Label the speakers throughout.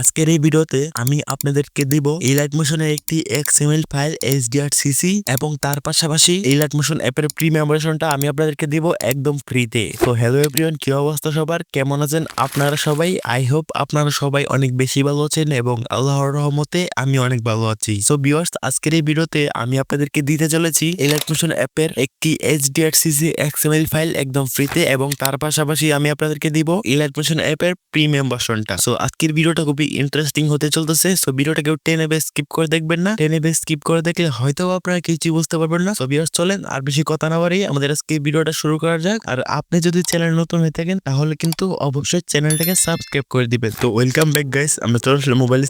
Speaker 1: আজকের এই ভিডিওতে আমি আপনাদেরকে দিব Alight Motion এর একটি XML ফাইল HDR CC এবং তার পাশাপাশি Alight Motion অ্যাপের প্রিমিয়াম ভার্সনটা আমি আপনাদেরকে দিব একদম ফ্রিতে। তো হ্যালো এভরিওয়ান, কি অবস্থা সবার, কেমন আছেন আপনারা সবাই? আই হোপ আপনারা সবাই অনেক বেশি ভালো আছেন এবং আল্লাহর রহমতে আমি অনেক ভালো আছি। সো ভিউয়ার্স, আজকের এই ভিডিওতে আমি আপনাদেরকে দিতে চলেছি Alight Motion অ্যাপের একটি HDR CC XML ফাইল একদম ফ্রিতে এবং তার পাশাপাশি আমি আপনাদেরকে দিব Alight Motion অ্যাপের প্রিমিয়াম ভার্সনটা। সো আজকের ভিডিওটা খুবই ইন্টারেস্টিং হতে চলতেছে। সো ভিডিওটা কেউ টেনে বেশ স্কিপ করে দেখবেন না, টেনে বেশ স্কিপ করে দেখলে হয়তো আপনারা কিছু বুঝতে পারবেন না। সো ভিউয়ার্স, চলেন আর বেশি কথা না বাড়িয়ে আমাদের আজকে ভিডিওটা শুরু করা যাক। আর আপনি যদি চ্যানেল নতুন হয়ে থাকেন তাহলে কিন্তু অবশ্যই চ্যানেলটাকে সাবস্ক্রাইব করে দিবেন। তো ওয়েলকাম ব্যাক গাইস, আমরা চলে আসলাম মোবাইল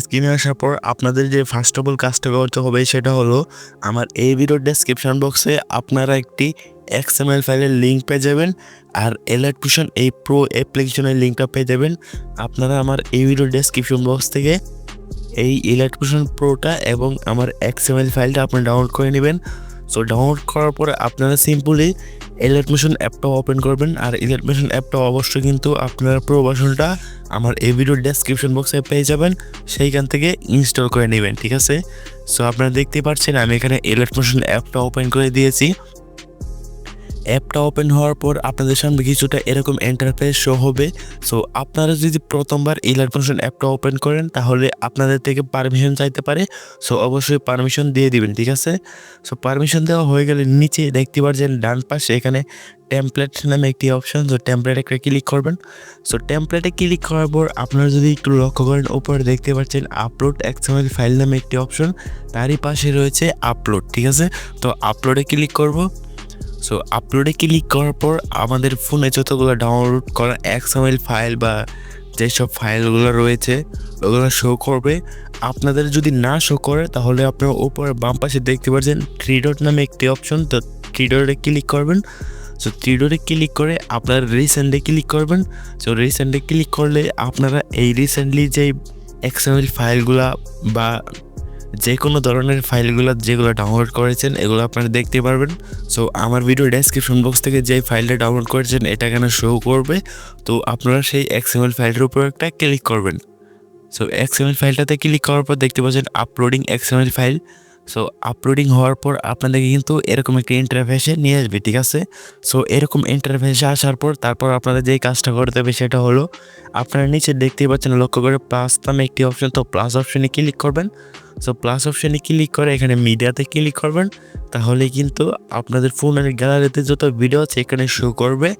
Speaker 1: স্ক্রিনে আসার পর আপনাদের যে ফার্স্ট অফ অল কাজটা করতে হবে সেটা হলো আমার এই ভিডিওর ডেসক্রিপশন বক্সে আপনারা একটি XML ফাইলের লিঙ্ক পেয়ে যাবেন আর Alight Motion এই প্রো অ্যাপ্লিকেশনের লিঙ্কটা পেয়ে যাবেন। আপনারা আমার এই ভিডিও ডেসক্রিপশন বক্স থেকে এই Alight Motion প্রোটা এবং আমার XML ফাইলটা আপনি ডাউনলোড করে নেবেন। সো ডাউনলোড করার পরে আপনারা সিম্পলি Alight Motion অ্যাপটা ওপেন করবেন আর Alight Motion অ্যাপটা অবশ্যই কিন্তু আপনার প্রো ভার্সনটা আমার এই ভিডিও ডেসক্রিপশন বক্সে পেয়ে যাবেন, সেইখান থেকে ইনস্টল করে নেবেন, ঠিক আছে? সো আপনারা দেখতে পাচ্ছেন আমি এখানে Alight Motion অ্যাপটা ওপেন করে দিয়েছি। অ্যাপটা ওপেন হওয়ার পর আপনাদের সামনে কিছুটা এরকম ইন্টারফেস শো হবে। সো আপনারা যদি প্রথমবার Alight Motion অ্যাপটা ওপেন করেন তাহলে আপনাদের থেকে পারমিশন চাইতে পারে। সো অবশ্যই পারমিশন দিয়ে দিবেন, ঠিক আছে? সো পারমিশন দেওয়া হয়ে গেলে নিচে দেখতে পাচ্ছেন ডান পাশে এখানে টেমপ্লেট নামে একটি অপশন। সো টেমপ্লেটে একটা ক্লিক করবেন। সো টেমপ্লেটে ক্লিক করার পর আপনারা যদি একটু লক্ষ্য করেন উপরে দেখতে পাচ্ছেন আপলোড XML ফাইল নামে একটি অপশন, তারই পাশে রয়েছে আপলোড, ঠিক আছে? তো আপলোডে ক্লিক করব। সো আপলোডে ক্লিক করার পর আমাদের ফোনে যতগুলো ডাউনলোড করা XML ফাইল বা যেসব ফাইলগুলো রয়েছে ওগুলো শো করবে। আপনাদের যদি না শো করে তাহলে আপনারা উপরে বাম পাশে দেখতে পাচ্ছেন 3 ডট নামে একটি অপশন, তো 3 ডটে ক্লিক করবেন। সো 3 ডটে ক্লিক করে আপনারা রিসেন্টে ক্লিক করবেন। সো রিসেন্টে ক্লিক করলে আপনারা এই রিসেন্টলি যে XML ফাইলগুলা বা যে কোনো ধরনের ফাইলগুলো যেগুলো ডাউনলোড করেছেন এগুলো আপনারা দেখতে পারবেন। সো আমার ভিডিও ডেসক্রিপশন বক্স থেকে যে ফাইলটা ডাউনলোড করেছেন এটা এখানে শো করবে। তো আপনারা সেই XML ফাইলটার উপর একটা ক্লিক করবেন। সো XML ফাইলটাতে ক্লিক করার পর দেখতে পাচ্ছেন uploading XML file. So uploading হওয়ার পর আপনাদেরকে কিন্তু এরকম একটা ইন্টারফেসে নিয়ে আসবে, ঠিক আছে? সো এরকম ইন্টারফেসে আসার পর তারপর আপনাদের যেই কাজটা করতে হবে সেটা হলো আপনারা নিচে দেখতেই পাচ্ছেন লক্ষ্য করে প্লাস নামে একটি অপশন, তো প্লাস অপশনে ক্লিক করবেন। সো প্লাস অপশনে ক্লিক করে এখানে মিডিয়াতে ক্লিক করবেন, তাহলে কিন্তু আপনাদের ফোনের গ্যালারিতে যত ভিডিও আছে এখানে শো করবে।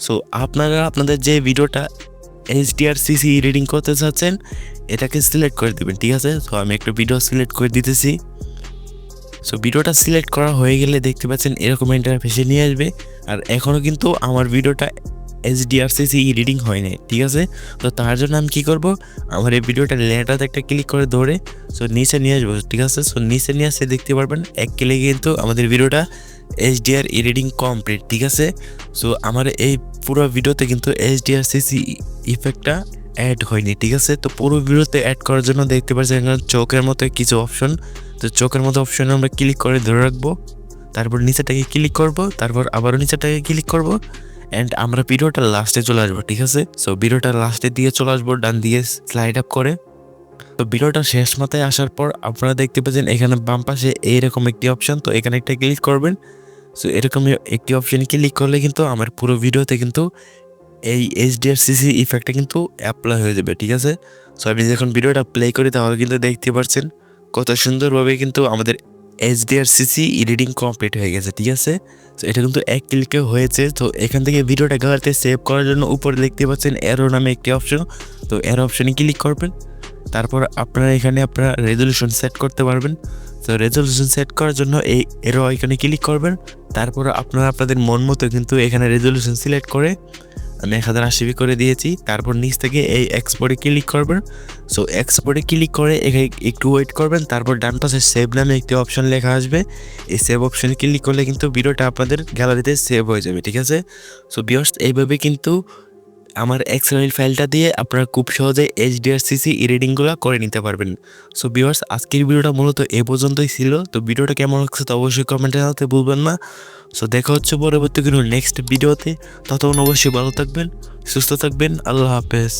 Speaker 1: সো আপনারা আপনাদের যে ভিডিওটা HDR CC রিডিং করতে চাচ্ছেন এটাকে সিলেক্ট করে দেবেন, ঠিক আছে? সো আমি একটা ভিডিও সিলেক্ট করে দিতেছি। সো ভিডিওটা সিলেক্ট করা হয়ে গেলে দেখতে পাচ্ছেন এরকম ইন্টারফেসে নিয়ে আসবে। আর এখনও কিন্তু আমার ভিডিওটা HDR CC রিডিং হয় নাই, ঠিক আছে? তো তার জন্য আমি কী করবো, আমার এই ভিডিওটা লেটাতে একটা ক্লিক করে ধরে সো নিচে নিয়ে আসবো, ঠিক আছে? সো নিচে নিয়ে আসতে দেখতে পারবেন এক ক্লিকে কিন্তু আমাদের ভিডিওটা HDR রিডিং কমপ্লিট, ঠিক আছে? সো আমার এই পুরো ভিডিওতে কিন্তু HDR CC ইফেক্টটা অ্যাড হয়নি, ঠিক আছে? তো পুরো ভিডিওতে অ্যাড করার জন্য দেখতে পাচ্ছেন এখানে চোখের মতো কিছু অপশন, তো চোখের মতো অপশনে আমরা ক্লিক করে ধরে রাখবো, তারপর নিচেটাকে ক্লিক করব, তারপর আবারও নিচেটাকে ক্লিক করব অ্যান্ড আমরা ভিডিওটা লাস্টে চলে আসবো, ঠিক আছে? সো ভিডিওটা লাস্টে দিয়ে চলে আসবো ডান দিয়ে স্লাইড আপ করে। তো ভিডিওটা শেষ মাথায় আসার পর আপনারা দেখতে পাচ্ছেন এখানে বাম পাশে এইরকম একটি অপশন, তো এখানে একটা ক্লিক করবেন। সো এরকম একটি অপশনে ক্লিক করলে কিন্তু আমার পুরো ভিডিওতে কিন্তু এই HDR CC ইফেক্টটা কিন্তু অ্যাপ্লাই হয়ে যাবে, ঠিক আছে? সো আমি যখন ভিডিওটা প্লে করি তাহলে কিন্তু দেখতে পাচ্ছেন কত সুন্দরভাবে কিন্তু আমাদের HDR CC রিডিং কমপ্লিট হয়ে গেছে, ঠিক আছে? তো এটা কিন্তু এক ক্লিকে হয়েছে। তো এখান থেকে ভিডিওটা গ্যালারিতে সেভ করার জন্য উপরে দেখতে পাচ্ছেন অ্যারো নামে একটি অপশন, তো অ্যারো অপশনে ক্লিক করবেন। তারপর আপনারা এখানে আপনারা রেজলিউশন সেট করতে পারবেন। তো রেজলিউশন সেট করার জন্য এই অ্যারো আইকনে ক্লিক করবেন। তারপর আপনারা আপনাদের মন মতো কিন্তু এখানে রেজলিউশন সিলেক্ট করে আমি 1080p করে দিয়েছি। তারপর নিচ থেকে এই এক্সপোর্টে ক্লিক করবেন। সো এক্সপোর্টে ক্লিক করে এখানে একটু ওয়েট করবেন, তারপর ডান পাশে সেভ নামে একটি অপশন লেখা আসবে। এই সেভ অপশনে ক্লিক করলে কিন্তু ভিডিওটা আপনাদের গ্যালারিতে সেভ হয়ে যাবে, ঠিক আছে? সো ভিউয়ার্স, এইভাবে কিন্তু আমার XML ফাইলটা দিয়ে আপনারা খুব সহজে HDR CC রিডিংগুলো করে নিতে পারবেন। সো ভিউয়ার্স, আজকের ভিডিওটা মূলত এ পর্যন্তই ছিল। তো ভিডিওটা কেমন লাগছে তো অবশ্যই কমেন্টে জানাতে ভুলবেন না। সো দেখা হচ্ছে পরবর্তী কোনো নেক্সট ভিডিওতে। ততক্ষণ অবশ্যই ভালো থাকবেন, সুস্থ থাকবেন। আল্লাহ হাফেজ।